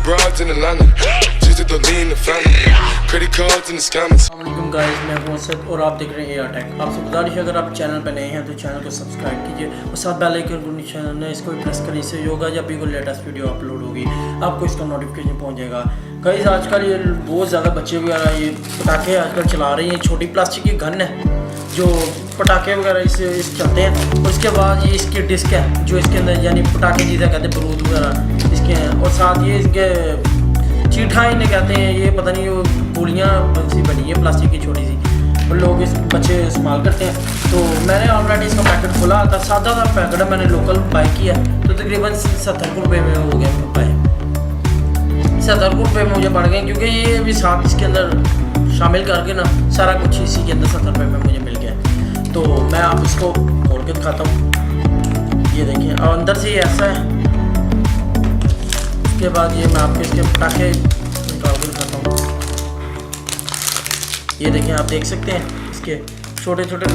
broads in Atlanta, just to lean the family, credit cards and the scammers. अस्सलाम guys, मैं हूं असद और आप देख रहे हैं AR-Tech। आपसे गुजारिश है अगर आप चैनल पर नए हैं तो चैनल को सब्सक्राइब कीजिए और साथ बेल आइकन को निशान है इसको प्रेस करें, इससे होगा जब भी कोई लेटेस्ट वीडियो अपलोड होगी आपको इसका नोटिफिकेशन पहुंच जाएगा। गाइस आजकल ये बहुत ज़्यादा बच्चे वगैरह ये पटाखे आजकल चला रहे हैं। छोटी प्लास्टिक की गन है जो पटाखे वगैरह इस चलते हैं और इसके बाद ये इसकी डिस्क है जो इसके अंदर यानी पटाखे जिसे कहते हैं बारूद वगैरह इसके हैं और साथ ये इसके चीठा इन्हें कहते हैं। ये पता नहीं वो गोलियाँ सी बनी है प्लास्टिक की छोटी सी और लोग इस बच्चे इस्तेमाल करते हैं। तो मैंने ऑलरेडी इसका पैकेट खोला था, सादा सा पैकेट है, मैंने लोकल बाई किया तो तकरीबन 70 रुपये में हो गया पाए। 70 रुपये में मुझे पड़ गए क्योंकि ये भी साथ इसके अंदर शामिल करके ना सारा कुछ इसी के अंदर 70 रुपये में मुझे मिल गया। तो मैं आप इसको खोल के दिखाता हूँ। ये देखिए और अंदर से ये ऐसा है। उसके बाद ये मैं आपके इसके पटाखे निकाल के दिखाता हूँ। ये देखें, आप देख सकते हैं इसके छोटे छोटे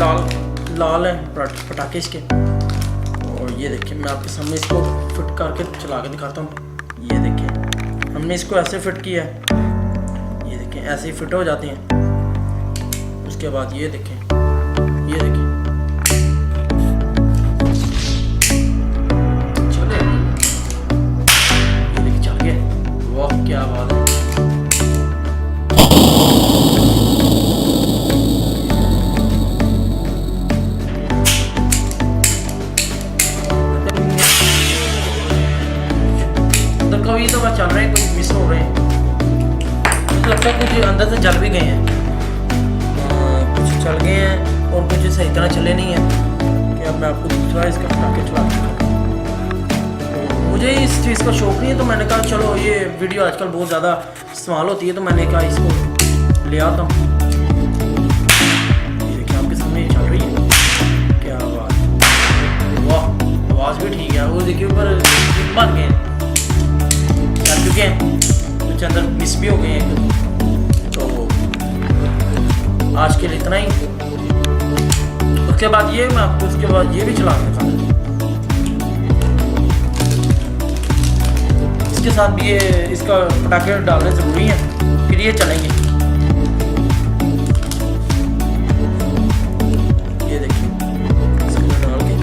लाल हैं पटाखे इसके। और ये देखिए मैं आपके सामने इसको फिट करके चला के दिखाता हूँ। ये देखिए हमने इसको ऐसे फिट किया है, ये देखें ऐसे ही फिट हो जाते हैं। उसके बाद ये देखें, ये देखिए चले, ये देखिए चल गए। वाह क्या बात है। अंदर कभी तो बात चल रहे हैं, कुछ मिस हो रहे हैं, मुझे लगता है कुछ अंदर से जल भी गए हैं, कुछ चल गए हैं और कुछ सही तरह चले नहीं है कि अब मैं आपको दूसरा इसका पटाखे चला दूँगा। मुझे इस चीज़ का शौक़ नहीं है तो मैंने कहा चलो ये वीडियो आजकल बहुत ज़्यादा इस्तेमाल होती है तो मैंने कहा इसको ले आता हूँ। ये देखिए आपके सामने चल रही है, क्या बात, वाह आवाज़ भी ठीक है। वो देखिए ऊपर बन गए चल चुके हैं, कुछ अंदर मिस भी हो गए हैं। तो आज के लिए इतना ही। उसके बाद ये मैं आपको उसके बाद ये भी चला के दिखा दूँ। इसके साथ भी ये इसका पटाखे डालने ज़रूरी है फिर ये चलेंगे। ये देखिए इसको डाल के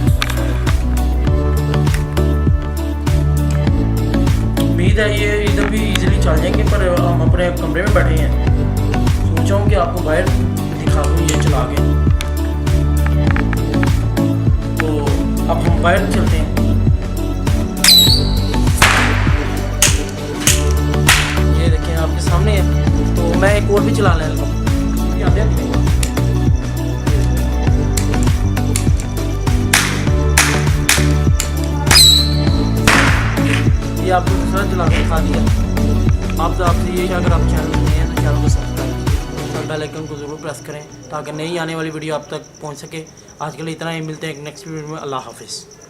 उम्मीद है ये इधर भी इजीली चल जाएंगे, पर हम अपने कमरे में बैठे हैं, सोचा हूँ कि आपको बाहर दिखा दूँ ये चला के। तो अब हम बाहर चलते हैं। ये देखें आपके सामने है, तो मैं एक और भी चला लें लगा। ये आपको दूसरा चला के दिखा दिया। आपसे ये अगर आप चैनल में नए हैं तो चैनल को सब्सक्राइब और बेल आइकन को ज़रूर प्रेस करें ताकि नई आने वाली वीडियो आप तक पहुंच सके। आज के लिए इतना ही, मिलते हैं एक नेक्स्ट वीडियो में। अल्लाह हाफिज़।